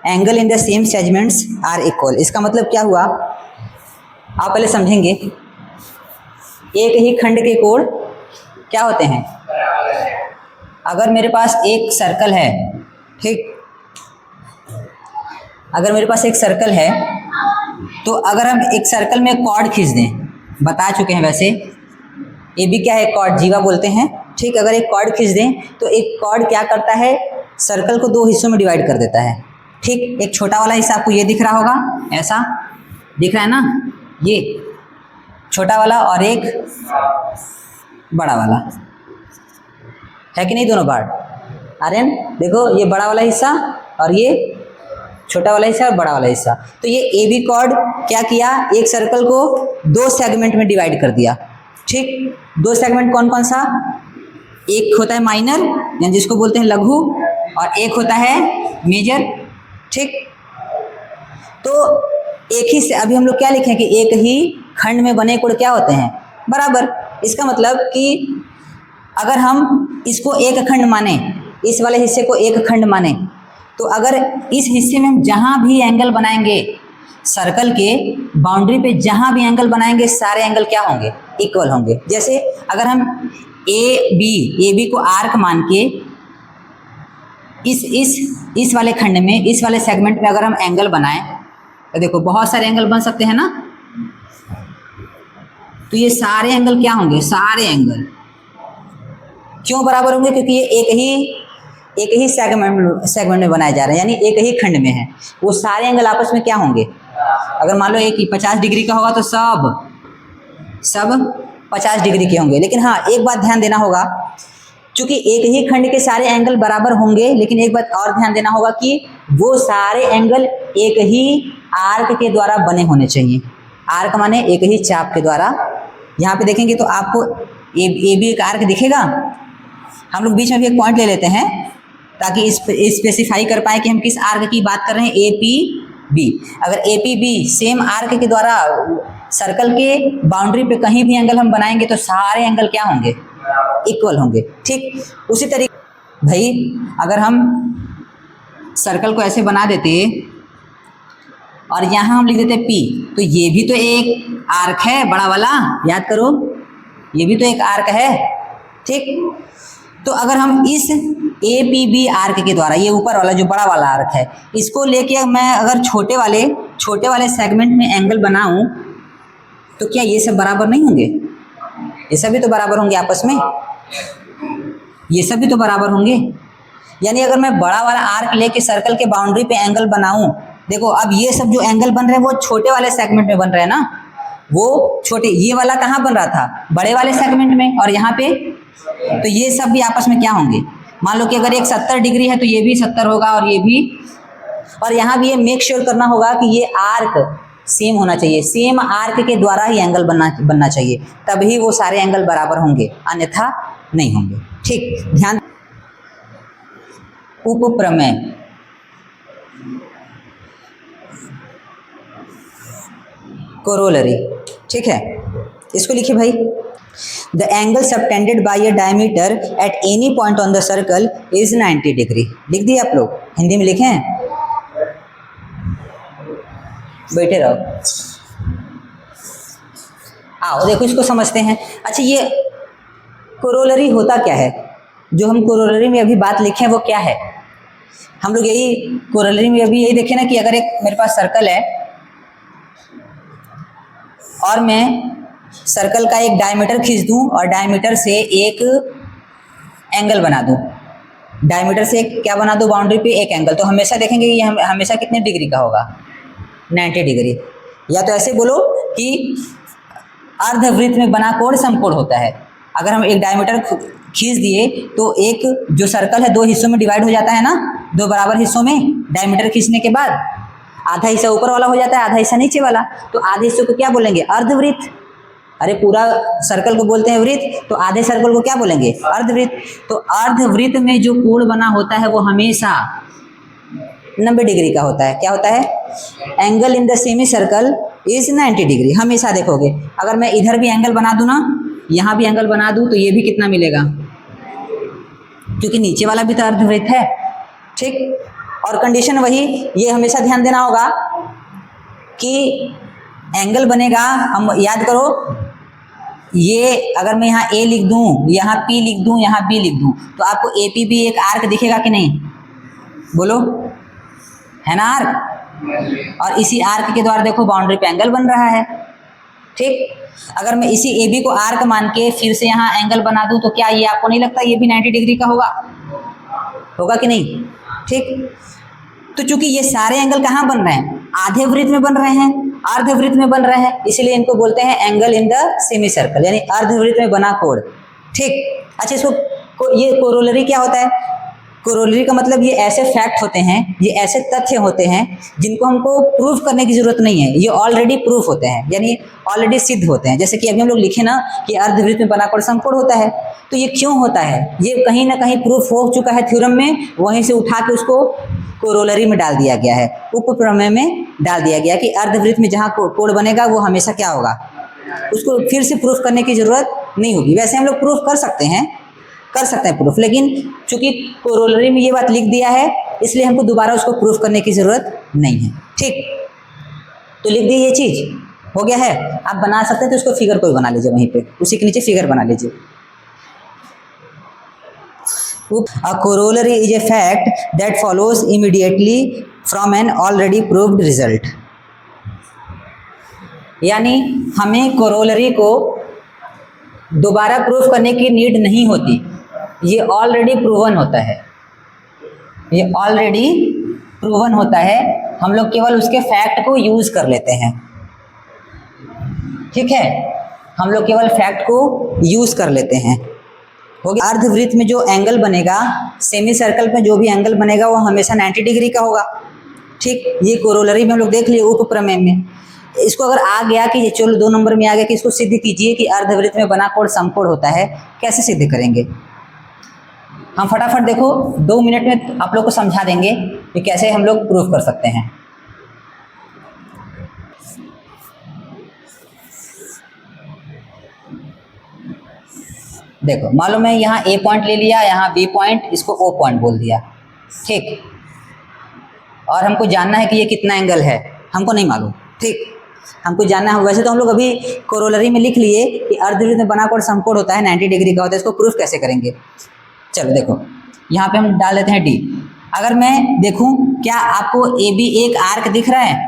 Angle in the same segments are equal. इसका मतलब क्या हुआ, आप पहले समझेंगे। एक ही खंड के कोण क्या होते हैं? अगर मेरे पास एक सर्कल है, ठीक, अगर मेरे पास एक सर्कल है तो अगर हम एक सर्कल में कॉर्ड खींच दें, बता चुके हैं वैसे, ये भी क्या है, कॉर्ड, जीवा बोलते हैं, ठीक। अगर एक कॉर्ड खींच दें तो एक कॉर्ड क्या करता है, सर्कल को दो हिस्सों में डिवाइड कर देता है, ठीक। एक छोटा वाला हिस्सा आपको ये दिख रहा होगा, ऐसा दिख रहा है ना, ये छोटा वाला, और एक बड़ा वाला, है कि नहीं, दोनों पार्ट। आर्यन देखो, ये बड़ा वाला हिस्सा और ये छोटा वाला हिस्सा और बड़ा वाला हिस्सा। तो ये ए बी कॉर्ड क्या किया, एक सर्कल को दो सेगमेंट में डिवाइड कर दिया, ठीक। दो सेगमेंट कौन कौन सा, एक होता है माइनर यानी जिसको बोलते हैं लघु, और एक होता है मेजर, ठीक। तो एक ही से अभी हम लोग क्या लिखें कि एक ही खंड में बने कोण क्या होते हैं, बराबर। इसका मतलब कि अगर हम इसको एक खंड माने, इस वाले हिस्से को एक खंड माने, तो अगर इस हिस्से में हम जहाँ भी एंगल बनाएंगे, सर्कल के बाउंड्री पे जहाँ भी एंगल बनाएंगे, सारे एंगल क्या होंगे, इक्वल होंगे। जैसे अगर हम ए बी को आर्क मान के इस वाले खंड में, इस वाले सेगमेंट में अगर हम एंगल बनाएं, तो देखो बहुत सारे एंगल बन सकते हैं ना। तो ये सारे एंगल क्या होंगे, सारे एंगल क्यों बराबर होंगे, क्योंकि ये एक ही सेगमेंट में बनाए जा रहे हैं, यानी एक ही खंड में है। वो सारे एंगल आपस में क्या होंगे, अगर मान लो एक ही 50 डिग्री का होगा तो सब 50 डिग्री के होंगे। लेकिन हाँ, एक बात ध्यान देना होगा, चूंकि एक ही खंड के सारे एंगल बराबर होंगे, लेकिन एक बात और ध्यान देना होगा कि वो सारे एंगल एक ही आर्क के द्वारा बने होने चाहिए। आर्क माने एक ही चाप के द्वारा। यहाँ पे देखेंगे तो आपको ए बी एक आर्क दिखेगा। हम लोग बीच में भी एक पॉइंट ले लेते हैं ताकि स्पेसिफाई कर पाए कि हम किस आर्क की बात कर रहे हैं, ए पी बी। अगर A P B same arc के द्वारा सर्कल के बाउंड्री पे कहीं भी एंगल हम बनाएंगे तो सारे एंगल क्या होंगे, इक्वल होंगे, ठीक। उसी तरीके भाई अगर हम सर्कल को ऐसे बना देते और यहाँ हम लिख देते P, तो ये भी तो एक आर्क है बड़ा वाला, याद करो, ये भी तो एक आर्क है, ठीक। तो अगर हम इस APB आर्क के द्वारा, ये ऊपर वाला जो बड़ा वाला आर्क है, इसको लेके मैं अगर छोटे वाले सेगमेंट में एंगल बनाऊं, तो क्या ये सब बराबर नहीं होंगे? ये सब भी तो बराबर होंगे आपस में, ये सब भी तो बराबर होंगे। यानी अगर मैं बड़ा वाला आर्क लेके सर्कल के बाउंड्री पे एंगल बनाऊं, देखो अब ये सब जो एंगल बन रहे हैं वो छोटे वाले सेगमेंट में बन रहे हैं ना, वो छोटे, ये वाला कहाँ बन रहा था, बड़े वाले सेगमेंट में, और यहाँ पे तो ये सब भी आपस में क्या होंगे। मान लो कि अगर एक 70 डिग्री है तो ये भी 70 होगा, और ये भी, और यहाँ भी ये मेक श्योर करना होगा कि ये आर्क सेम होना चाहिए, सेम आर्क के द्वारा ही एंगल बनना चाहिए, तभी वो सारे एंगल बराबर होंगे, अन्यथा नहीं होंगे, ठीक। ध्यान, उपप्रमेय, कोरोलरी, ठीक है, इसको लिखिए भाई। The angle subtended bye a diameter at any point on the circle is 90 degree. लिख दिए आप लोग, हिंदी में लिखें, बैठे रहो, आओ देखो इसको समझते हैं। अच्छा, ये कोरोलरी होता क्या है, जो हम कोरोलरी में अभी बात लिखे हैं वो क्या है? हम लोग यही कोरोलरी में अभी यही देखे ना कि अगर एक मेरे पास सर्कल है और मैं सर्कल का एक डायमीटर खींच दूं और डायमीटर से एक एंगल बना दूं, डायमीटर से एक क्या बना दूं, बाउंड्री पे एक एंगल, तो हमेशा देखेंगे कि ये हमेशा कितने डिग्री का होगा, 90 डिग्री। या तो ऐसे बोलो कि अर्धवृत्त में बना कोण समकोण होता है। अगर हम एक डायमीटर खींच दिए तो एक जो सर्कल है दो हिस्सों में डिवाइड हो जाता है ना, दो बराबर हिस्सों में डायमीटर खींचने के बाद आधा हिस्सा ऊपर वाला हो जाता है, आधा हिस्सा नीचे वाला, तो आधे हिस्से को क्या बोलेंगे, अर्धवृत्त। अरे पूरा सर्कल को बोलते हैं वृत्त, तो आधे सर्कल को क्या बोलेंगे, अर्धवृत्त। तो अर्धवृत्त में जो कोण बना होता है वो हमेशा 90 डिग्री का होता है। क्या होता है, angle in the semi circle is 90 degree, हमेशा देखोगे। अगर मैं इधर भी एंगल बना दूं ना, यहाँ भी एंगल बना दूं, तो ये भी कितना मिलेगा, क्योंकि नीचे वाला भी तो अर्धवृत्त है, ठीक। और कंडीशन वही, ये हमेशा ध्यान देना होगा कि एंगल बनेगा, हम याद करो, ये अगर मैं यहाँ A लिख दूँ, यहाँ P लिख दूँ, यहाँ B लिख दूँ, तो आपको AP भी एक आर्क दिखेगा कि नहीं? बोलो, है ना आर्क? और इसी आर्क के द्वारा देखो बाउंड्री पे एंगल बन रहा है। ठीक, अगर मैं इसी AB को आर्क मान के फिर से यहाँ एंगल बना दूँ तो क्या ये आपको नहीं लगता ये भी 90 डिग्री का होगा? होगा कि नहीं? ठीक, तो चूंकि ये सारे एंगल कहाँ बन रहे हैं? आधे वृत्त में बन रहे हैं, अर्ध वृत्त में बन रहे हैं, इसलिए इनको बोलते हैं angle in the semi circle, यानी अर्ध वृत्त में बना कोण। ठीक, अच्छा इसको ये कोरोलरी क्या होता है? कोरोलरी का मतलब ये ऐसे फैक्ट होते हैं, ये ऐसे तथ्य होते हैं जिनको हमको प्रूफ करने की जरूरत नहीं है, ये ऑलरेडी प्रूफ होते हैं, यानी ऑलरेडी सिद्ध होते हैं। जैसे कि अभी हम लोग लिखे ना कि अर्धवृत्त में बना कोण समकोण होता है, तो ये क्यों होता है? ये कहीं ना कहीं प्रूफ हो चुका है थ्योरम में, वहीं से उठा के उसको कोरोलरी में डाल दिया गया है, उपप्रमेय में डाल दिया गया कि अर्धवृत्त में जहाँ कोण बनेगा वो हमेशा क्या होगा, उसको फिर से प्रूफ करने की जरूरत नहीं होगी। वैसे हम लोग प्रूफ कर सकते हैं प्रूफ, लेकिन चूंकि कोरोलरी में ये बात लिख दिया है इसलिए हमको दोबारा उसको प्रूफ करने की जरूरत नहीं है। ठीक, तो लिख दी ये चीज, हो गया है। आप बना सकते हैं तो उसको फिगर कोई बना लीजिए, वहीं पे उसी के नीचे फिगर बना लीजिए। A corollary is a fact that follows immediately from an already proved result. यानी हमें कोरोलरी को दोबारा प्रूफ करने की नीड नहीं होती, ये ऑलरेडी प्रूवन होता है, ये ऑलरेडी प्रूवन होता है, हम लोग केवल उसके फैक्ट को यूज कर लेते हैं। ठीक है, हम लोग केवल फैक्ट को यूज कर लेते हैं। हो गया। अर्धवृत्त में जो एंगल बनेगा, सेमी सर्कल में जो भी एंगल बनेगा वो हमेशा 90 डिग्री का होगा। ठीक, ये कोरोलरी में हम लोग देख लिए उपप्रमेय में। इसको अगर आ गया कि चलो 2 नंबर में आ गया कि इसको सिद्ध कीजिए कि अर्धवृत्त में बना कोण समकोण होता है, कैसे सिद्ध करेंगे? हम फटाफट देखो 2 मिनट में आप लोग को समझा देंगे कि कैसे हम लोग प्रूफ कर सकते हैं। देखो मालूम है, यहाँ A पॉइंट ले लिया, यहाँ B पॉइंट, इसको O पॉइंट बोल दिया। ठीक, और हमको जानना है कि ये कितना एंगल है, हमको नहीं मालूम। ठीक, हमको जानना है। वैसे तो हम लोग अभी कोरोलरी में लिख लिए कि अर्धवृत्त में बना कोण समकोण होता है, 90 डिग्री का होता है। इसको प्रूफ कैसे करेंगे? चलो देखो, यहाँ पे हम डाल देते हैं D। अगर मैं देखूं, क्या आपको AB एक आर्क दिख रहा है?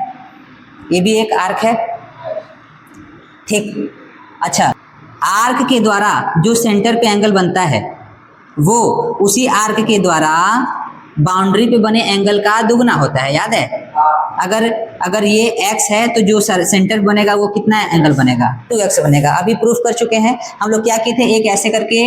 AB एक आर्क है। ठीक, अच्छा, आर्क के द्वारा जो सेंटर पे एंगल बनता है वो उसी आर्क के द्वारा बाउंड्री पे बने एंगल का दुगना होता है, याद है? अगर ये x है तो जो सेंटर बनेगा वो कितना एंगल बनेगा? 2x बनेगा। अभी प्रूफ कर चुके हैं हम लोग। क्या किए थे? एक ऐसे करके,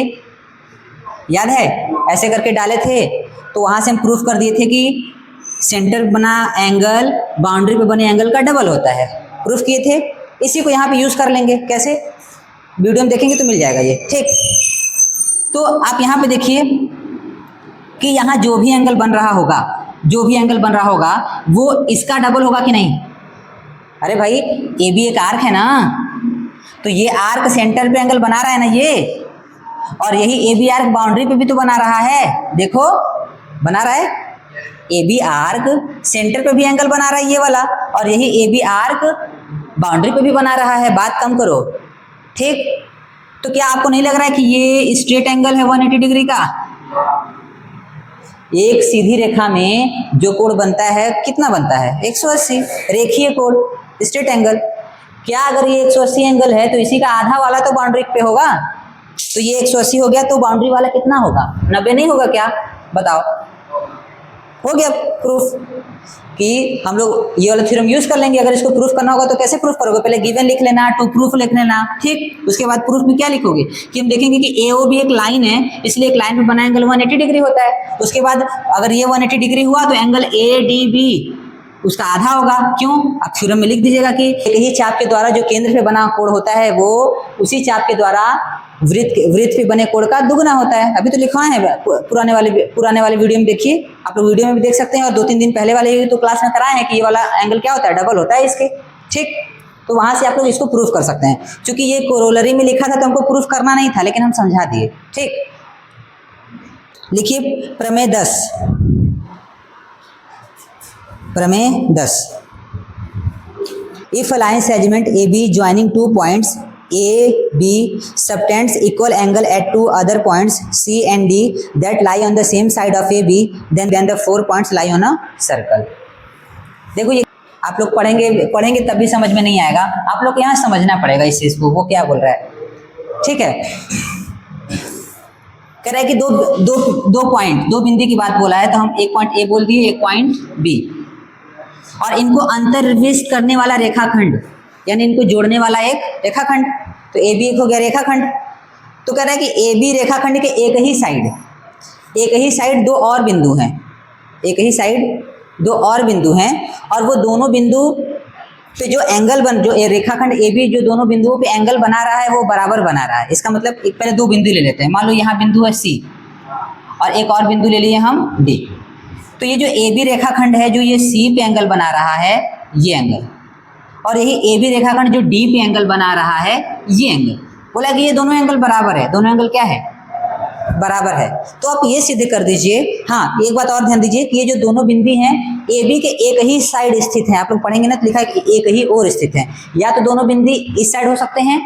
याद है, ऐसे करके डाले थे, तो वहां से हम प्रूफ कर दिए थे कि सेंटर बना एंगल बाउंड्री पे बने एंगल का डबल होता है। प्रूफ किए थे। इसी को यहाँ पे यूज कर लेंगे। कैसे? वीडियो में देखेंगे तो मिल जाएगा ये। ठीक, तो आप यहाँ पे देखिए कि यहाँ जो भी एंगल बन रहा होगा वो इसका डबल होगा कि नहीं? अरे भाई, ए भी एक आर्क है ना, तो ये आर्क सेंटर पे एंगल बना रहा है ना ये, और यही ए बी आर्क बाउंड्री पे भी तो बना रहा है। देखो, बना रहा है। ए बी आर्क सेंटर पे भी एंगल बना रहा है ये वाला, और यही ए बी आर्क बाउंड्री पे भी बना रहा है। बात कम करो। ठीक, तो क्या आपको नहीं लग रहा है कि ये स्ट्रेट एंगल है 180 डिग्री का? एक सीधी रेखा में जो कोण बनता है कितना बनता है? 180। रेखीय कोण, स्ट्रेट एंगल। क्या अगर ये 180 एंगल है तो इसी का आधा वाला तो बाउंड्री पे होगा, तो ये 180 हो गया, तो बाउंड्री वाला कितना होगा? 90 नहीं होगा क्या? बताओ। हो गया प्रूफ कि हम लोग ये वाला थ्योरम यूज कर लेंगे। अगर इसको प्रूफ करना होगा तो कैसे प्रूफ करोगे? पहले गिवन लिख लेना, टू प्रूफ लिख लेना। ठीक, उसके बाद प्रूफ में क्या लिखोगे कि हम देखेंगे कि ए ओ भी एक लाइन है, इसलिए एक लाइन पे बना एंगल 180 डिग्री होता है। उसके बाद अगर ये 180 डिग्री हुआ तो एंगल ए डी बी उसका आधा होगा। क्यों? आप थ्योरम में लिख दीजिएगा कि एक ही चाप के द्वारा जो केंद्र पे बना कोण होता है वो उसी चाप के द्वारा वृत्त पे बने कोण का दुगना होता है। अभी तो लिखा है पुराने वाले वीडियो में, देखिए आप लोग वीडियो में भी देख सकते हैं, और 2-3 दिन पहले वाले तो क्लास में कराए हैं कि ये वाला एंगल क्या होता है? डबल होता है इसके। ठीक, तो वहां से आप लोग इसको प्रूफ कर सकते हैं। क्योंकि ये कोरोलरी में लिखा था तो हमको प्रूफ करना नहीं था, लेकिन हम समझा दिए। ठीक, लिखिए प्रमेय 10। प्रमेय 10। If a line segment A B joining two points A B subtends equal angle at two other points C and D that lie on the same side of A B then the 4 points lie on a circle. देखो ये आप लोग पढ़ेंगे तब भी समझ में नहीं आएगा, आप लोग को यहाँ समझना पड़ेगा इस चीज़ को, वो क्या बोल रहा है। ठीक है, कह रहा है कि दो पॉइंट, दो बिंदु की बात बोला है, तो हम एक पॉइंट ए बोल दिए, एक पॉइंट बी, और इनको अंतर्विष्ट करने वाला रेखाखंड यानी इनको जोड़ने वाला एक रेखाखंड, तो ए बी एक हो गया रेखाखंड। तो कह रहा है कि ए बी रेखाखंड के एक ही साइड दो और बिंदु हैं, एक ही साइड दो और बिंदु हैं, और वो दोनों बिंदु पे जो एंगल जो रेखाखंड ए बी जो दोनों बिंदुओं पे एंगल बना रहा है वो बराबर बना रहा है। इसका मतलब एक पहले दो बिंदु ले लेते हैं, मान लो यहाँ बिंदु है सी और एक और बिंदु ले लिए हम डी। तो ये जो ए बी रेखाखंड है जो ये सी पे एंगल बना रहा है ये एंगल, और यही ए बी रेखाखंड जो डी पे एंगल बना रहा है ये एंगल, बोला कि ये दोनों एंगल बराबर है, दोनों एंगल क्या है, बराबर है। तो आप ये सिद्ध कर दीजिए। हाँ, एक बात और ध्यान दीजिए कि ये जो दोनों बिंदु हैं ए बी के एक ही साइड स्थित हैं, आप लोग पढ़ेंगे ना तो लिखा है कि एक ही ओर स्थित हैं, या तो दोनों बिंदु इस साइड हो सकते हैं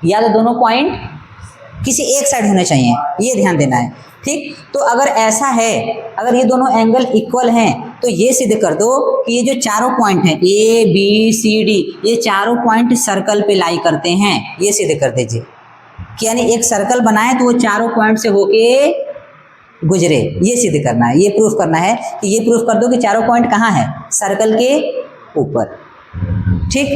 या तो दोनों पॉइंट किसी एक साइड होने चाहिए, ये ध्यान देना है। ठीक, तो अगर ऐसा है, अगर ये दोनों एंगल इक्वल हैं तो ये सिद्ध कर दो कि ये जो चारों पॉइंट हैं ए बी सी डी, ये चारों पॉइंट सर्कल पे लाई करते हैं, ये सिद्ध कर दीजिए कि यानी एक सर्कल बनाए तो वो चारों पॉइंट से होके गुजरे, ये सिद्ध करना है, ये प्रूफ करना है कि ये प्रूफ कर दो कि चारों पॉइंट कहाँ है, सर्कल के ऊपर। ठीक,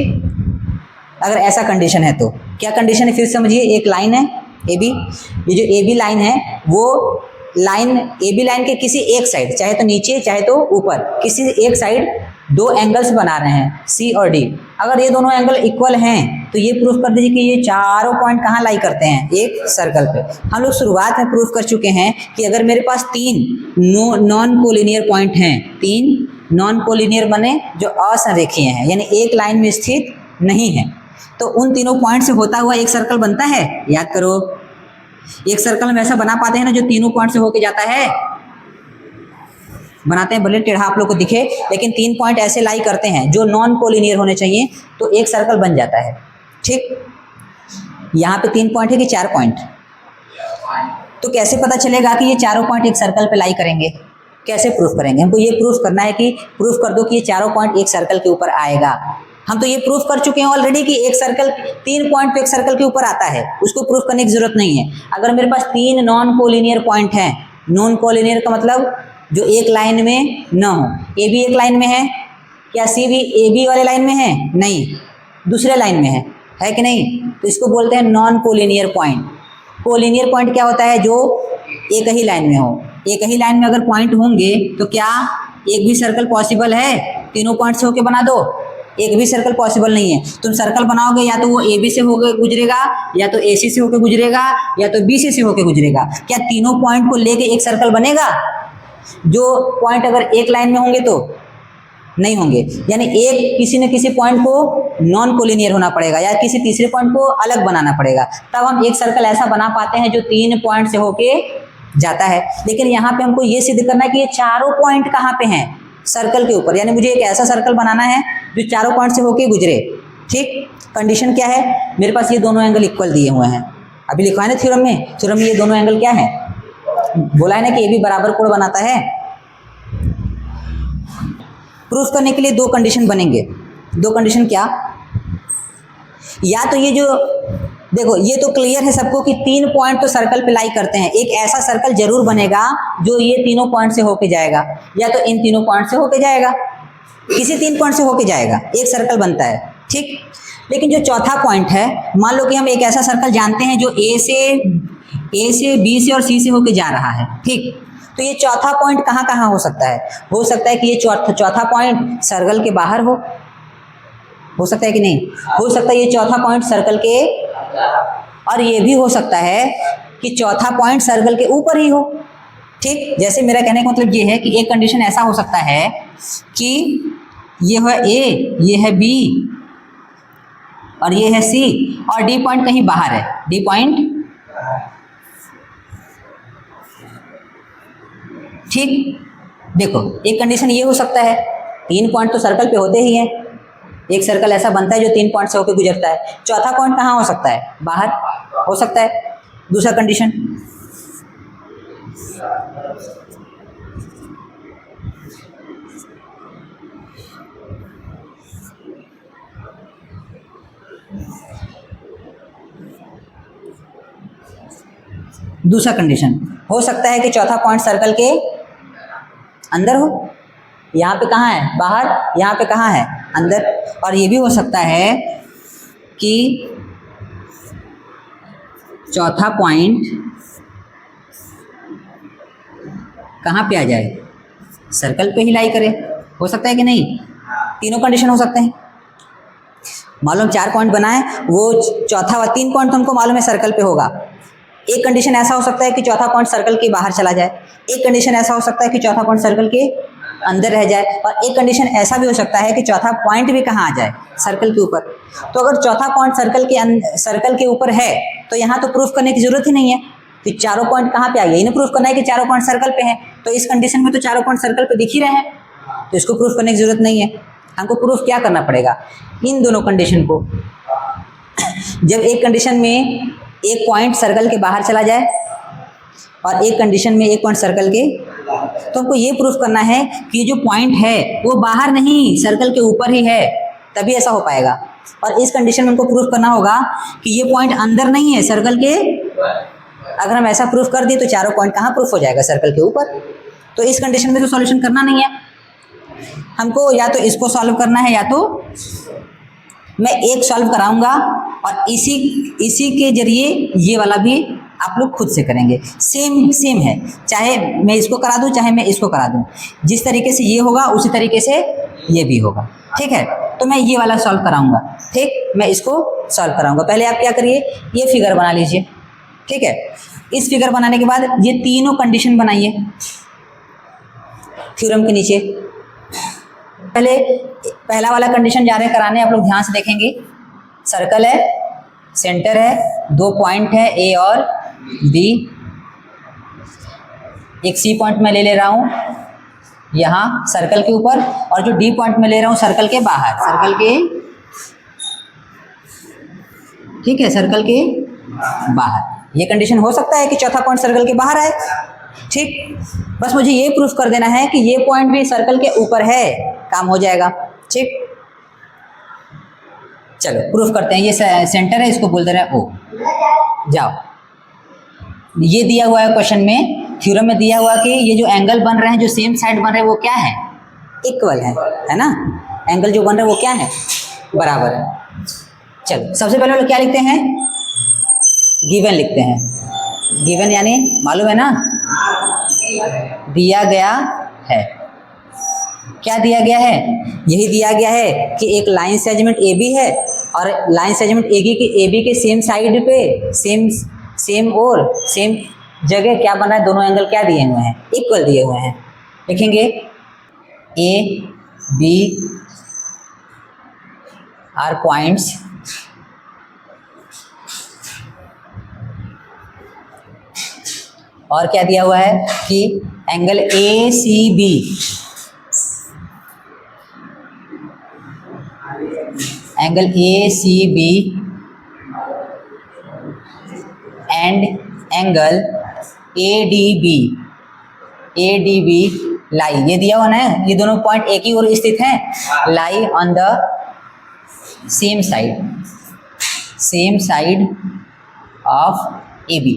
अगर ऐसा कंडीशन है तो क्या कंडीशन है फिर समझिए। एक लाइन है ए बी, ये जो ए बी लाइन है वो लाइन ए बी लाइन के किसी एक साइड, चाहे तो नीचे चाहे तो ऊपर, किसी एक साइड दो एंगल्स बना रहे हैं सी और डी। अगर ये दोनों एंगल इक्वल हैं तो ये प्रूफ कर दीजिए कि ये चारों पॉइंट कहाँ लाई करते हैं, एक सर्कल पे। हम लोग शुरुआत में प्रूफ कर चुके हैं कि अगर मेरे पास तीन नॉन कोलिनियर पॉइंट हैं, तीन नॉन कोलिनियर बने जो असंरेखीय हैं यानी एक लाइन में स्थित नहीं है, तो उन तीनों पॉइंट से होता हुआ एक सर्कल बनता है। याद करो, एक सर्कल हम ऐसा बना पाते हैं ना जो तीनों पॉइंट से होके जाता है, बनाते हैं, भले टेढ़ा आप लोग को दिखे, लेकिन तीन पॉइंट ऐसे लाई करते हैं जो नॉन कोलिनियर होने चाहिए, तो एक सर्कल बन जाता है। ठीक, यहाँ पे 3 पॉइंट है कि 4 पॉइंट, तो कैसे पता चलेगा कि ये चारों पॉइंट एक सर्कल पे लाई करेंगे, कैसे प्रूफ करेंगे। हमको ये प्रूफ करना है कि प्रूफ कर दो कि ये चारों पॉइंट एक सर्कल के ऊपर आएगा। हम तो ये प्रूफ कर चुके हैं ऑलरेडी कि एक सर्कल 3 पॉइंट पे एक सर्कल के ऊपर आता है, उसको प्रूफ करने की जरूरत नहीं है। अगर मेरे पास 3 नॉन कोलिनियर पॉइंट हैं, नॉन कोलिनियर का मतलब जो एक लाइन में न हो, ए बी एक लाइन में है, क्या सी भी ए बी वाले लाइन में है, नहीं, दूसरे लाइन में है कि नहीं, तो इसको बोलते हैं non collinear point. Collinear point क्या होता है, जो एक ही लाइन में हो। एक ही लाइन में अगर पॉइंट होंगे तो क्या एक भी सर्कल पॉसिबल है, तीनों पॉइंट से होके बना दो, एक भी सर्कल पॉसिबल नहीं है। तुम सर्कल बनाओगे या तो वो ए बी से होकर गुजरेगा, या तो ए सी से होकर गुजरेगा, या तो बी सी से होकर गुजरेगा। क्या तीनों पॉइंट को लेके एक सर्कल बनेगा? जो पॉइंट अगर एक लाइन में होंगे तो नहीं होंगे, यानी एक किसी न किसी पॉइंट को नॉन कोलिनियर होना पड़ेगा या किसी तीसरे पॉइंट को अलग बनाना पड़ेगा, तब हम एक सर्कल ऐसा बना पाते हैं जो 3 पॉइंट से होके जाता है। लेकिन यहाँ पे हमको ये सिद्ध करना है कि ये चारों पॉइंट कहाँ पे हैं, सर्कल के ऊपर, यानी मुझे एक ऐसा सर्कल बनाना है जो चारों पॉइंट से होके गुजरे। ठीक, कंडीशन क्या है, मेरे पास ये दोनों एंगल इक्वल दिए हुए हैं, अभी लिखा है ना थ्योरम में ये दोनों एंगल क्या है, बोला है ना कि ये भी बराबर कोण बनाता है। प्रूफ करने के लिए 2 कंडीशन बनेंगे। 2 कंडीशन क्या, या तो ये जो देखो ये तो क्लियर है सबको कि 3 पॉइंट तो सर्कल पे लाई करते हैं, एक ऐसा सर्कल जरूर बनेगा जो ये तीनों पॉइंट से होके जाएगा, या तो इन तीनों पॉइंट से होके जाएगा, किसी 3 पॉइंट से होके जाएगा, एक सर्कल बनता है। ठीक, लेकिन जो चौथा पॉइंट है, मान लो कि हम एक ऐसा सर्कल जानते हैं जो ए से बी से और सी से होके जा रहा है। ठीक, तो ये चौथा पॉइंट कहाँ कहाँ हो सकता है, हो सकता है कि ये चौथा पॉइंट सर्कल के बाहर हो सकता है कि नहीं, हो सकता है ये चौथा पॉइंट सर्कल के, और ये भी हो सकता है कि चौथा पॉइंट सर्कल के ऊपर ही हो। ठीक, जैसे मेरा कहने का मतलब ये है कि एक कंडीशन ऐसा हो सकता है कि ये है ए, ये है बी और ये है सी, और डी पॉइंट कहीं बाहर है, डी पॉइंट। ठीक, देखो एक कंडीशन ये हो सकता है, 3 पॉइंट तो सर्कल पे होते ही हैं, एक सर्कल ऐसा बनता है जो 3 पॉइंट से होकर गुजरता है। चौथा पॉइंट कहाँ हो सकता है? बाहर हो सकता है। दूसरा कंडीशन, दूसरा कंडीशन हो सकता है कि चौथा पॉइंट सर्कल के अंदर हो। यहाँ पे कहाँ है? बाहर। यहाँ पे कहाँ है? अंदर। और ये भी हो सकता है कि चौथा पॉइंट कहाँ पे आ जाए? सर्कल पे ही लाई करे। हो सकता है कि नहीं? तीनों कंडीशन हो सकते हैं। मालूम 4 पॉइंट बनाए, वो चौथा व 3 पॉइंट तुमको मालूम है सर्कल पे होगा। एक कंडीशन ऐसा हो सकता है कि चौथा पॉइंट सर्कल के बाहर चला जाए, एक कंडीशन ऐसा हो सकता है कि चौथा पॉइंट सर्कल के अंदर रह जाए, और एक कंडीशन ऐसा भी हो सकता है कि चौथा पॉइंट भी कहाँ आ जाए? सर्कल के ऊपर। तो अगर चौथा पॉइंट सर्कल के ऊपर है तो यहाँ तो प्रूफ करने की जरूरत ही नहीं है कि चारों पॉइंट कहाँ पे आ गए। इन्हें प्रूफ करना है कि चारों पॉइंट सर्कल पे हैं, तो इस कंडीशन में तो चारों पॉइंट सर्कल पे दिख ही रहे हैं, तो इसको प्रूफ करने की जरूरत नहीं है। हमको प्रूफ क्या करना पड़ेगा? इन दोनों कंडीशन को। जब एक कंडीशन में एक पॉइंट सर्कल के बाहर चला जाए और एक कंडीशन में एक पॉइंट सर्कल के, तो हमको ये प्रूफ करना है कि जो पॉइंट है वो बाहर नहीं सर्कल के ऊपर ही है, तभी ऐसा हो पाएगा। और इस कंडीशन में हमको प्रूफ करना होगा कि ये पॉइंट अंदर नहीं है सर्कल के। अगर हम ऐसा प्रूफ कर दिए तो चारों पॉइंट कहाँ प्रूफ हो जाएगा? सर्कल के ऊपर। तो इस कंडीशन में तो सॉल्यूशन करना नहीं है हमको, या तो इसको सॉल्व करना है या तो मैं एक सॉल्व कराऊंगा और इसी के जरिए ये वाला भी आप लोग खुद से करेंगे। सेम है, चाहे मैं इसको करा दूं चाहे मैं इसको करा दूं, जिस तरीके से ये होगा उसी तरीके से ये भी होगा। ठीक है, तो मैं ये वाला सॉल्व कराऊंगा। ठीक, मैं इसको सॉल्व कराऊंगा। पहले आप क्या करिए, ये फिगर बना लीजिए। ठीक है, इस फिगर बनाने के बाद ये तीनों कंडीशन बनाइए थ्योरम के नीचे। पहला वाला कंडीशन जा रहे हैं कराने, आप लोग ध्यान से देखेंगे। सर्कल है, सेंटर है, 2 पॉइंट है ए और बी, एक सी पॉइंट मैं ले रहा हूँ यहाँ सर्कल के ऊपर, और जो डी पॉइंट मैं ले रहा हूँ सर्कल के बाहर, सर्कल के, ठीक है, सर्कल के बाहर। ये कंडीशन हो सकता है कि चौथा पॉइंट सर्कल के बाहर आए। ठीक, बस मुझे ये प्रूफ कर देना है कि ये पॉइंट भी सर्कल के ऊपर है, काम हो जाएगा। ठीक, चलो प्रूफ करते हैं। ये सेंटर है, इसको बोल दे रहे हैं ओ। जाओ, ये दिया हुआ है क्वेश्चन में, थ्योरम में दिया हुआ कि ये जो एंगल बन रहे हैं, जो सेम साइड बन रहे हैं, वो क्या है? इक्वल है ना। एंगल जो बन रहे हैं वो क्या है? बराबर है। चलो सबसे पहले हम लोग क्या लिखते हैं? गिवन लिखते हैं। गिवन यानी मालूम है ना, दिया गया है। क्या दिया गया है? यही दिया गया है कि एक लाइन सेगमेंट ए बी है और लाइन सेगमेंट ए बी के सेम साइड पे सेम जगह क्या बना है? दोनों एंगल क्या दिए हुए हैं? इक्वल दिए हुए हैं। लिखेंगे ए बी आर पॉइंट्स और क्या दिया हुआ है कि angle A C B and angle A D B lie, ये दिया हुआ ना, ये दोनों पॉइंट एक ही ओर स्थित हैं, lie on the same side of A B.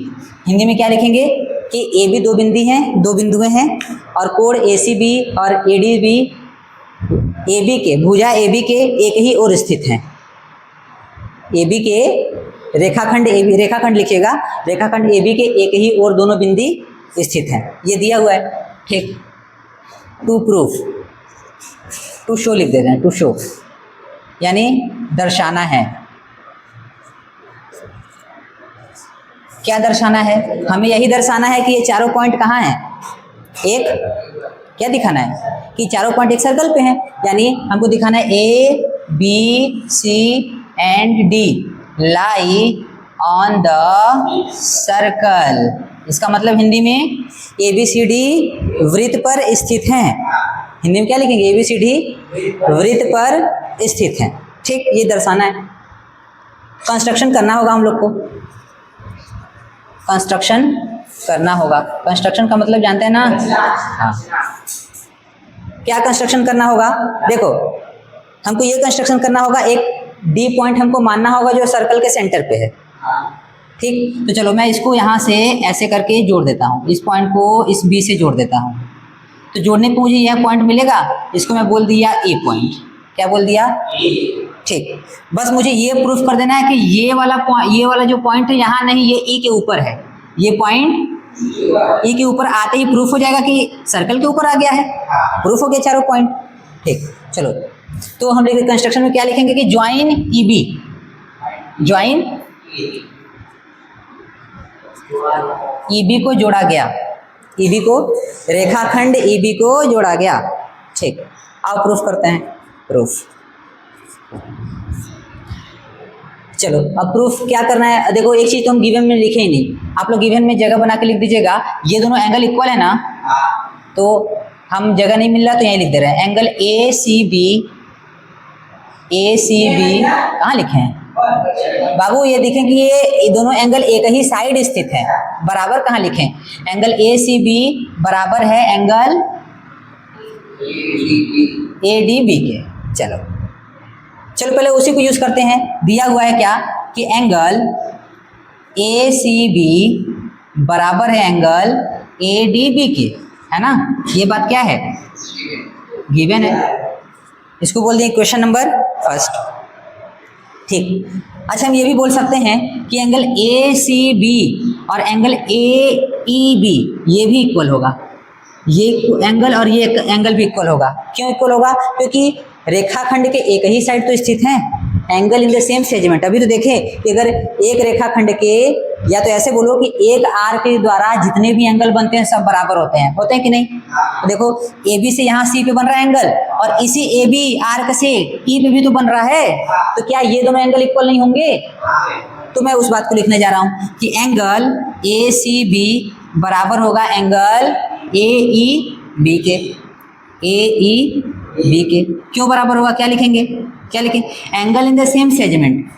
Hindi में क्या लिखेंगे कि ए बी दो बिंदुएं हैं और कोण ए सी बी और A D B A B के भुजा ए बी के एक ही ओर स्थित हैं। ए बी के रेखाखंड लिखिएगा, रेखाखंड ए बी के एक ही ओर दोनों बिंदु स्थित हैं। ये दिया हुआ है। ठीक, टू प्रूफ, टू शो लिख देते हैं, टू शो यानी दर्शाना है। क्या दर्शाना है? हमें यही दर्शाना है कि ये चारों पॉइंट कहाँ हैं? एक क्या दिखाना है कि चारों पॉइंट एक सर्कल पे हैं, यानी हमको दिखाना है A B C and D lie on the circle. इसका मतलब हिंदी में ए बी सी डी वृत्त पर स्थित हैं। हिंदी में क्या लिखेंगे, ABCD वृत्त पर स्थित है। ठीक, ये दर्शाना है। कंस्ट्रक्शन करना होगा हम लोग को, कंस्ट्रक्शन करना होगा। कंस्ट्रक्शन का मतलब जानते हैं ना? हाँ, क्या कंस्ट्रक्शन करना होगा? देखो, हमको ये कंस्ट्रक्शन करना होगा, एक डी पॉइंट हमको मानना होगा जो सर्कल के सेंटर पे है। ठीक, तो चलो मैं इसको यहाँ से ऐसे करके जोड़ देता हूँ, इस पॉइंट को इस बी से जोड़ देता हूँ। तो जोड़ने पे मुझे यह पॉइंट मिलेगा, इसको मैं बोल दिया ए पॉइंट। क्या बोल दिया? ठीक, बस मुझे ये प्रूफ कर देना है कि ये वाला जो पॉइंट है यहाँ नहीं, ये ई के ऊपर है। ये पॉइंट ई के ऊपर आते ही प्रूफ हो जाएगा कि सर्कल के ऊपर आ गया है। प्रूफ हो गया चारों पॉइंट। ठीक, चलो तो हम लिखेंगे कंस्ट्रक्शन में क्या लिखेंगे कि ज्वाइन ईबी, ज्वाइन ईबी को जोड़ा गया, ईबी को, रेखाखंड ईबी को जोड़ा गया। ठीक, अब प्रूफ करते हैं। प्रूफ, चलो अब प्रूफ क्या करना है। देखो एक चीज तो हम गिवन में लिखे ही नहीं, आप लोग गिवन में जगह बना के लिख दीजिएगा। ये दोनों एंगल इक्वल है ना, तो हम जगह नहीं मिल रहा तो यहीं लिख दे रहे हैं। एंगल ए सी बी कहाँ लिखे हैं बाबू? ये देखें कि ये दोनों एंगल एक ही साइड स्थित है, बराबर कहाँ लिखें? एंगल ए सी बी बराबर है एंगल ए डी बी के। चलो पहले उसी को यूज करते हैं। दिया हुआ है क्या कि एंगल ए सी बी बराबर है एंगल ए डी बी के, है ना? ये बात क्या है? गिवन है। इसको बोल दें क्वेश्चन नंबर फर्स्ट। ठीक, अच्छा हम ये भी बोल सकते हैं कि एंगल ए सी बी और एंगल ए ई बी ये भी इक्वल होगा। ये एंगल और ये एंगल भी इक्वल होगा। क्यों इक्वल होगा? क्योंकि रेखाखंड के एक ही साइड तो स्थित हैं, angle in the same segment. अभी तो देखें कि अगर एक रेखाखंड के, या तो ऐसे बोलो कि एक आर्क के द्वारा जितने भी एंगल बनते हैं सब बराबर होते हैं कि नहीं? देखो ए बी से यहाँ सी पे बन रहा है एंगल, और इसी ए बी आर्क से ई पे भी तो बन रहा है, तो क्या ये दोनों एंगल इक्वल नहीं होंगे? तो मैं उस बात को लिखने जा रहा हूँ कि एंगल ए सी बी बराबर होगा एंगल ए ई बी के, ए ई बी के। क्यों बराबर होगा? क्या लिखेंगे? Angle in the same segment,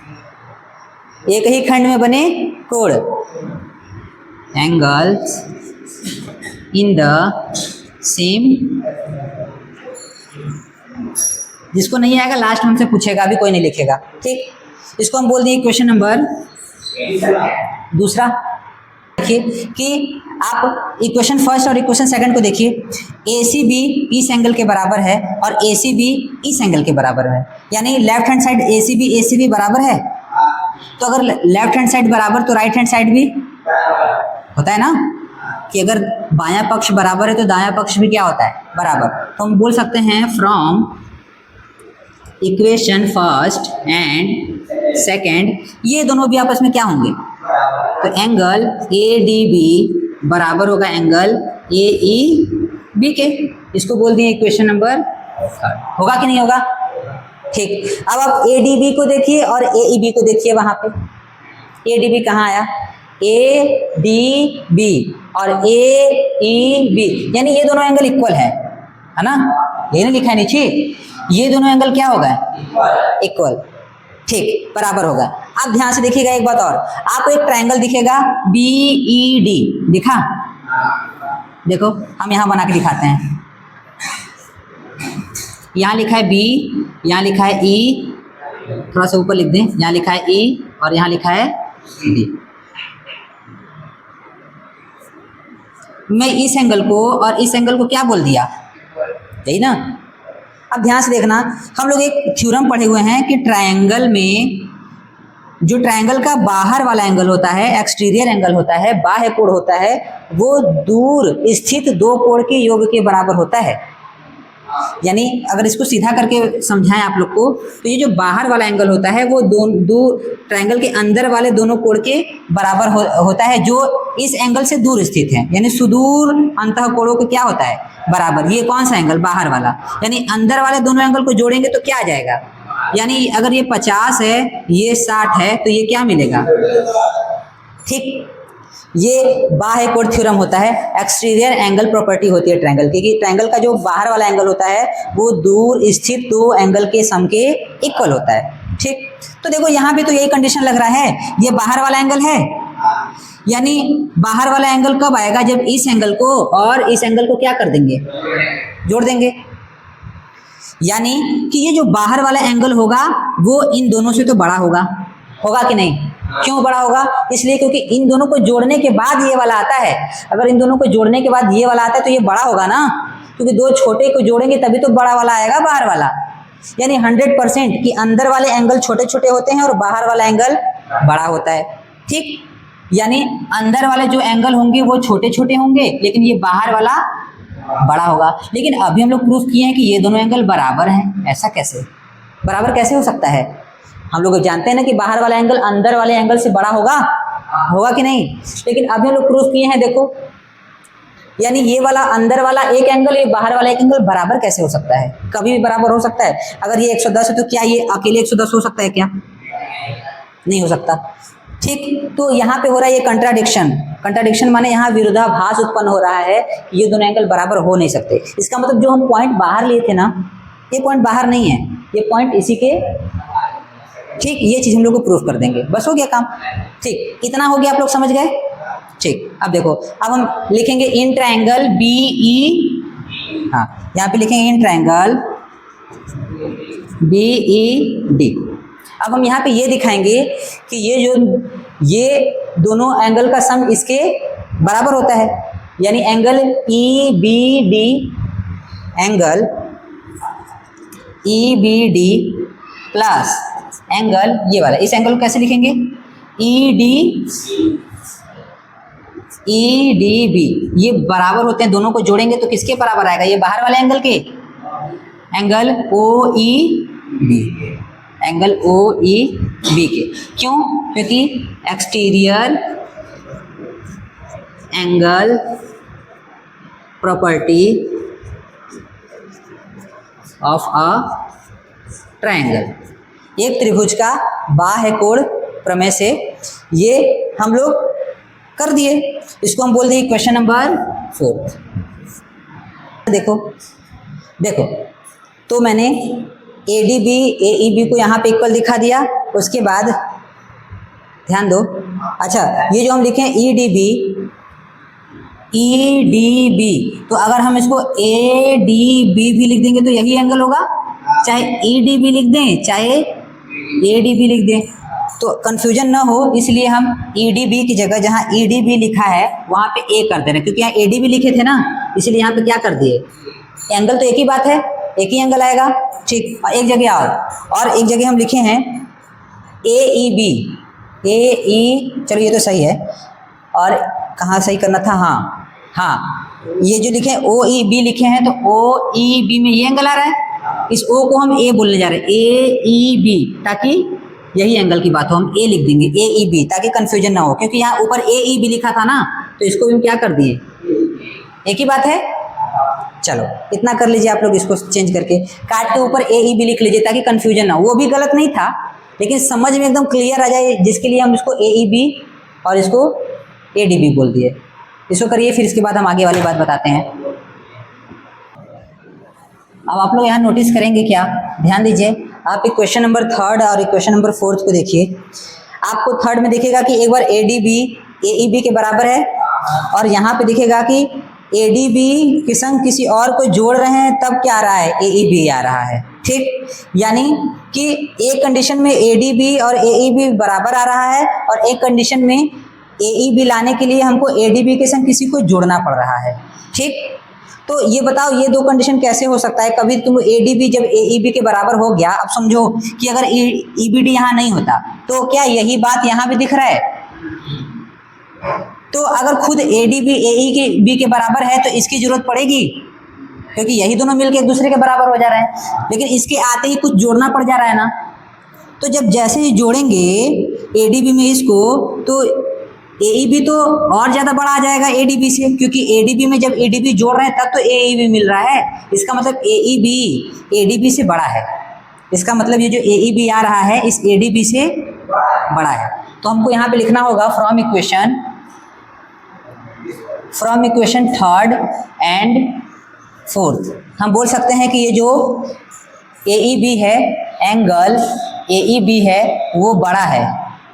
एक ही खंड में बने कोण, एंगल्स इन द सेम। जिसको नहीं आएगा लास्ट में हमसे पूछेगा, अभी कोई नहीं लिखेगा। ठीक, इसको हम बोल देंगे क्वेश्चन नंबर दूसरा। देखिए कि आप इक्वेशन फर्स्ट और इक्वेशन सेकंड को देखिए। ए सी बी इस एंगल के बराबर है और ए सी बी इस एंगल के बराबर है, यानी लेफ्ट हैंड साइड ए सी बी बराबर है। तो अगर लेफ्ट हैंड साइड बराबर तो राइट हैंड साइड भी होता है ना, कि अगर बायां पक्ष बराबर है तो दायां पक्ष भी क्या होता है? बराबर। तो हम बोल सकते हैं from equation first and second, ये दोनों भी आपस में क्या होंगे? तो एंगल ए डी बी बराबर होगा एंगल ए ई बी के। इसको बोल दिए इक्वेशन नंबर थर्ड। होगा कि नहीं होगा? ठीक, अब आप ए डी बी को देखिए और ए ई बी को देखिए। वहां पे ए डी बी कहाँ आया? ए डी बी और ए ई बी, यानी ये दोनों एंगल इक्वल है ना? ये नहीं लिखा है नीचे? ये दोनों एंगल क्या होगा? इक्वल। ठीक, बराबर होगा। आप ध्यान से देखिएगा एक बात और, आपको एक ट्रायंगल दिखेगा बी ई डी, दिखा? देखो हम यहाँ बना के दिखाते हैं। यहाँ लिखा है बी, यहाँ लिखा है ई, थोड़ा सा ऊपर लिख दें, यहाँ लिखा है ई और यहाँ लिखा है डी। मैं इस एंगल को और इस एंगल को क्या बोल दिया? यही ना? अब ध्यान से देखना, हम लोग एक थ्योरम पढ़े हुए हैं कि ट्रायंगल में जो ट्रायंगल का बाहर वाला एंगल होता है, एक्सटीरियर एंगल होता है, बाह्य कोण होता है, वो दूर स्थित दो कोण के योग के बराबर होता है। यानी अगर इसको सीधा करके समझाएं आप लोग को, तो ये जो बाहर वाला एंगल होता है वो दो ट्रायंगल के अंदर वाले दोनों कोण के बराबर होता है, जो इस एंगल से दूर स्थित है। यानी सुदूर अंतः कोणों को क्या होता है? बराबर। ये कौन सा एंगल? बाहर वाला। यानी अंदर वाले दोनों एंगल को जोड़ेंगे तो क्या आ जाएगा? यानी अगर ये 50 है, ये 60 है, तो ये क्या मिलेगा? ठीक, ये बाह्य कोण थ्योरम होता है, एक्सटीरियर एंगल प्रॉपर्टी होती है ट्रायंगल की, कि ट्रायंगल का जो बाहर वाला एंगल होता है वो दूर स्थित दो एंगल के सम के इक्वल होता है। ठीक, तो देखो यहाँ पे तो यही कंडीशन लग रहा है, ये बाहर वाला एंगल है, यानी बाहर वाला एंगल कब आएगा, जब इस एंगल को और इस एंगल को क्या कर देंगे, जोड़ देंगे। यानी कि ये जो बाहर वाला एंगल होगा वो इन दोनों से तो बड़ा होगा, होगा कि नहीं? क्यों बड़ा होगा? इसलिए क्योंकि इन दोनों को जोड़ने के बाद ये वाला आता है। अगर इन दोनों को जोड़ने के बाद ये वाला आता है तो ये बड़ा होगा ना, क्योंकि दो छोटे को जोड़ेंगे तभी तो बड़ा वाला आएगा, बाहर वाला। यानी 100% कि अंदर वाले एंगल छोटे छोटे होते हैं और बाहर वाला एंगल बड़ा होता है। ठीक, यानी अंदर वाले जो एंगल होंगे वो छोटे छोटे होंगे, लेकिन ये बाहर वाला बड़ा होगा। लेकिन अभी हम लोग प्रूफ किए हैं कि ये दोनों एंगल बराबर हैं। ऐसा कैसे, बराबर कैसे हो सकता है? हम लोग जानते हैं ना कि बाहर वाला एंगल अंदर वाले एंगल से बड़ा होगा, होगा कि नहीं? लेकिन अभी हम लोग प्रूफ किए हैं, देखो, यानी ये वाला अंदर वाला एक एंगल, ये बाहर वाला एक एंगल बराबर कैसे हो सकता है? कभी भी बराबर हो सकता है? अगर ये 110 है तो क्या ये अकेले 110 हो सकता है क्या? नहीं हो सकता। ठीक, तो यहाँ पे हो रहा है ये कंट्राडिक्शन। कंट्राडिक्शन माने यहाँ विरोधाभास उत्पन्न हो रहा है, ये दोनों एंगल बराबर हो नहीं सकते। इसका मतलब जो हम पॉइंट बाहर लिए थे ना, ये पॉइंट बाहर नहीं है, ये पॉइंट इसी के, ठीक, ये चीज़ हम लोग को प्रूफ कर देंगे, बस हो गया काम। ठीक, इतना हो गया, आप लोग समझ गए? ठीक, अब देखो, अब हम लिखेंगे इन ट्रायंगल बी ई, हाँ यहाँ पे लिखेंगे in triangle B E D. अब हम यहाँ पे ये दिखाएंगे कि ये दोनों एंगल का सम इसके बराबर होता है, यानी angle E B D, angle E B D plus angle ये वाला, इस एंगल को कैसे लिखेंगे? ई डी बी, ये बराबर होते हैं, दोनों को जोड़ेंगे तो किसके बराबर आएगा? ये बाहर वाले एंगल के, angle O E B, angle O E B के। क्यों? क्योंकि exterior angle property of a triangle, एक त्रिभुज का बाह्य कोण प्रमेय से ये हम लोग कर दिए। इसको हम बोल देंगे क्वेश्चन नंबर 4। देखो, तो मैंने A D B A E B को यहाँ पे इक्वल दिखा दिया। उसके बाद ध्यान दो, अच्छा ये जो हम लिखे ई डी बी, तो अगर हम इसको ए डी बी भी लिख देंगे तो यही एंगल होगा, चाहे ई डी बी लिख दें चाहे ए डी बी लिख दें, तो कंफ्यूजन ना हो, इसलिए हम ई डी बी की जगह जहाँ ई डी बी लिखा है वहाँ पे ए कर दे रहे हैं, क्योंकि यहाँ ए डी बी लिखे थे ना, इसलिए यहाँ पे क्या कर दिए, एंगल तो एक ही बात है, एक ही एंगल आएगा। ठीक, और एक जगह और एक जगह हम लिखे हैं ए ई बी, ए ई, चलो ये तो सही है, और कहाँ सही करना था, हाँ ये जो लिखे ओ ई बी लिखे हैं, तो ओ ई बी में ये एंगल आ रहा है, इस ओ को हम ए बोलने जा रहे हैं, ए ई बी, ताकि यही एंगल की बात हो, हम ए लिख देंगे, ए ई बी, ताकि कंफ्यूजन ना हो, क्योंकि यहाँ ऊपर ए ई बी लिखा था ना, तो इसको भी हम क्या कर दिए, एक ही बात है। चलो इतना कर लीजिए आप लोग, इसको चेंज करके काट के ऊपर ए ई बी लिख लीजिए, ताकि कंफ्यूजन ना हो। वो भी गलत नहीं था, लेकिन समझ में एकदम क्लियर आ जाए, जिसके लिए हम इसको ए ई बी और इसको ए डी बी बोल दिए। इसको करिए, फिर इसके बाद हम आगे वाली बात बताते हैं। अब आप लोग यहाँ नोटिस करेंगे क्या, ध्यान दीजिए, आप एक क्वेश्चन नंबर 3 और एक क्वेश्चन नंबर 4 को देखिए। आपको 3 में दिखेगा कि एक बार A D B A E B के बराबर है, और यहाँ पे दिखेगा कि ए डी बी के संग किसी और को जोड़ रहे हैं, तब क्या आ रहा है, ए ई बी आ रहा है। ठीक, यानी कि एक कंडीशन में ए डी बी और ए ई बी बराबर आ रहा है, और एक कंडीशन में ए ई बी लाने के लिए हमको ए डी बी के संग किसी को जोड़ना पड़ रहा है। ठीक, तो ये बताओ ये दो कंडीशन कैसे हो सकता है? कभी तुम ए डी बी जब ए ई बी के बराबर हो गया, अब समझो कि अगर ई बी डी यहाँ नहीं होता तो क्या यही बात यहाँ भी दिख रहा है? तो अगर खुद A D B A E B के बराबर है तो इसकी जरूरत पड़ेगी, क्योंकि यही दोनों मिलकर एक दूसरे के बराबर हो जा रहे हैं, लेकिन इसके आते ही कुछ जोड़ना पड़ जा रहा है ना। तो जब जैसे ही जोड़ेंगे ए डी बी में इसको, तो ए ई बी तो और ज़्यादा बड़ा आ जाएगा ए डी बी से, क्योंकि ए डी बी में जब ए डी बी जोड़ रहे हैं तब तो ए ई बी मिल रहा है। इसका मतलब A E B A D B से बड़ा है। इसका मतलब ये जो ए ई बी आ रहा है इस ए डी बी से बड़ा है। तो हमको यहाँ पे लिखना होगा from equation from equation third and fourth हम बोल सकते हैं कि ये जो ए ई बी है, एंगल ए ई बी है वो बड़ा है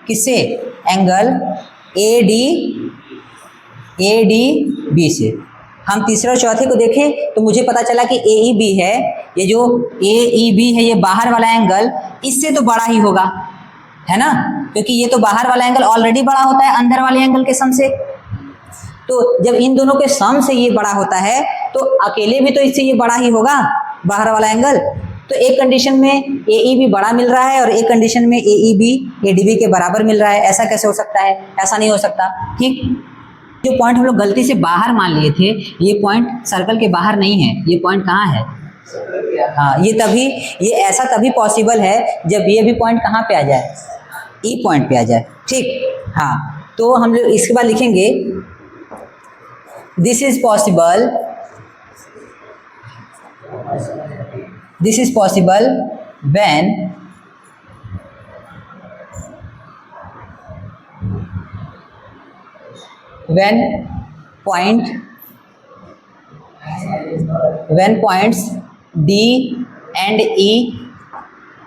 किससे, एंगल ए डी बी से। हम तीसरे और चौथे को देखें तो मुझे पता चला कि ए ई बी है, ये जो ए ई बी है ये बाहर वाला एंगल इससे तो बड़ा ही होगा, है ना, क्योंकि ये तो बाहर वाला एंगल ऑलरेडी बड़ा होता है अंदर वाले एंगल के सम से। तो जब इन दोनों के सम से ये बड़ा होता है तो अकेले भी तो इससे ये बड़ा ही होगा बाहर वाला एंगल। तो एक कंडीशन में ए ई बी बड़ा मिल रहा है और एक कंडीशन में A E B A D B के बराबर मिल रहा है। ऐसा कैसे हो सकता है, ऐसा नहीं हो सकता। ठीक, जो पॉइंट हम लोग गलती से बाहर मान लिए थे ये पॉइंट सर्कल के बाहर नहीं है, ये पॉइंट कहाँ है, हाँ ये ऐसा तभी पॉसिबल है जब ये भी पॉइंट कहाँ पे आ जाए, ई पॉइंट पे आ जाए। ठीक, हाँ तो हम लोग इसके बाद लिखेंगे this is possible when points D and E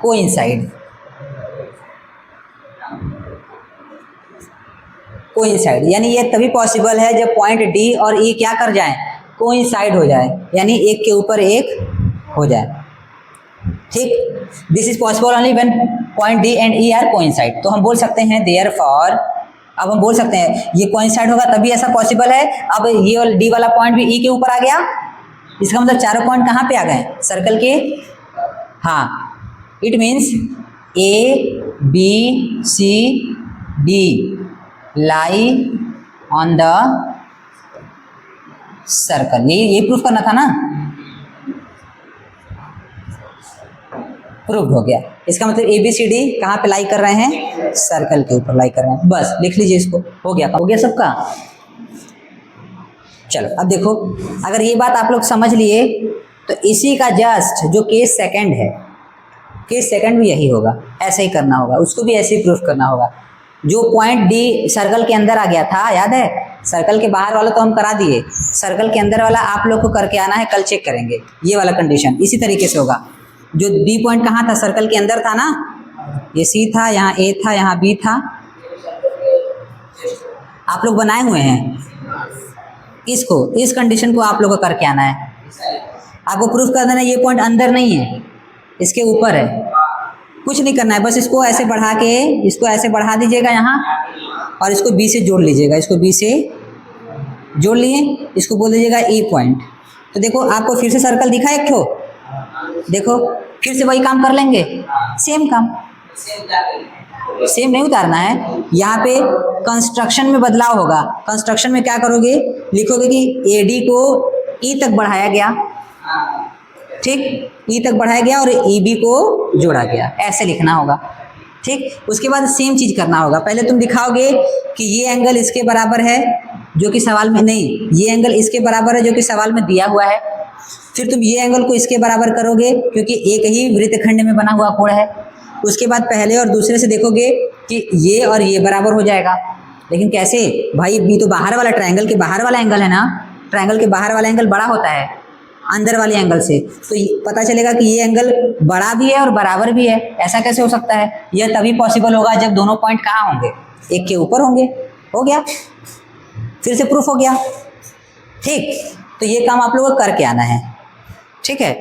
coincide, यानी ये तभी पॉसिबल है जब पॉइंट डी और ई क्या कर जाए, कोइंसाइड हो जाए, यानी एक के ऊपर एक हो जाए। ठीक, this is possible only when point D and E R coincide. तो हम बोल सकते हैं देयरफॉर, अब हम बोल सकते हैं ये कोइंसाइड होगा तभी ऐसा पॉसिबल है। अब ये डी वाला पॉइंट भी ई के ऊपर आ गया, इसका मतलब चारों पॉइंट कहाँ पे आ गए, सर्कल के, हाँ it means A B C D lie on the circle. ये प्रूफ करना था ना, प्रूफ हो गया। इसका मतलब ए बी सी डी कहाँ पे लाई कर रहे हैं, सर्कल के ऊपर लाई कर रहे हैं। बस लिख लीजिए इसको, हो गया सबका। चलो अब देखो, अगर ये बात आप लोग समझ लिए तो इसी का जस्ट जो केस सेकंड है, केस सेकंड भी यही होगा, ऐसे ही करना होगा, उसको भी ऐसे ही प्रूफ करना होगा। जो पॉइंट डी सर्कल के अंदर आ गया था, याद है, सर्कल के बाहर वाला तो हम करा दिए, सर्कल के अंदर वाला आप लोग को करके आना है, कल चेक करेंगे। ये वाला कंडीशन इसी तरीके से होगा। जो बी पॉइंट कहाँ था, सर्कल के अंदर था ना, ये सी था, यहाँ ए था, यहाँ बी था, आप लोग बनाए हुए हैं इसको, इस कंडीशन को आप लोग को करके आना है। आपको प्रूफ कर देना ये पॉइंट अंदर नहीं है, इसके ऊपर है, कुछ नहीं करना है, बस इसको ऐसे बढ़ा के, इसको ऐसे बढ़ा दीजिएगा यहाँ और इसको बी से जोड़ लीजिएगा, इसको बी से जोड़ लिए, इसको बोल दीजिएगा ई पॉइंट। तो देखो आपको फिर से सर्कल दिखा एक ठो, देखो फिर से वही काम कर लेंगे, सेम काम, सेम नहीं उतारना है, यहाँ पे कंस्ट्रक्शन में बदलाव होगा। कंस्ट्रक्शन में क्या करोगे, लिखोगे कि ए डी को ई तक बढ़ाया गया, ठीक, ई तक बढ़ाया गया और ई बी को जोड़ा गया, ऐसे लिखना होगा। ठीक, उसके बाद सेम चीज़ करना होगा। पहले तुम दिखाओगे कि ये एंगल इसके बराबर है जो कि सवाल में नहीं, ये एंगल इसके बराबर है जो कि सवाल में दिया हुआ है। फिर तुम ये एंगल को इसके बराबर करोगे क्योंकि एक ही वृत्तखंड में बना हुआ कोण है। उसके बाद पहले और दूसरे से देखोगे कि ये और ये बराबर हो जाएगा। लेकिन कैसे भाई, ये तो बाहर वाला, ट्रायंगल के बाहर वाला एंगल है ना, ट्रायंगल के बाहर वाला एंगल बड़ा होता है अंदर वाले एंगल से, तो पता चलेगा कि ये एंगल बड़ा भी है और बराबर भी है। ऐसा कैसे हो सकता है, यह तभी पॉसिबल होगा जब दोनों पॉइंट कहाँ होंगे, एक के ऊपर होंगे। हो गया, फिर से प्रूफ हो गया। ठीक, तो ये काम आप लोगों को करके आना है, ठीक है।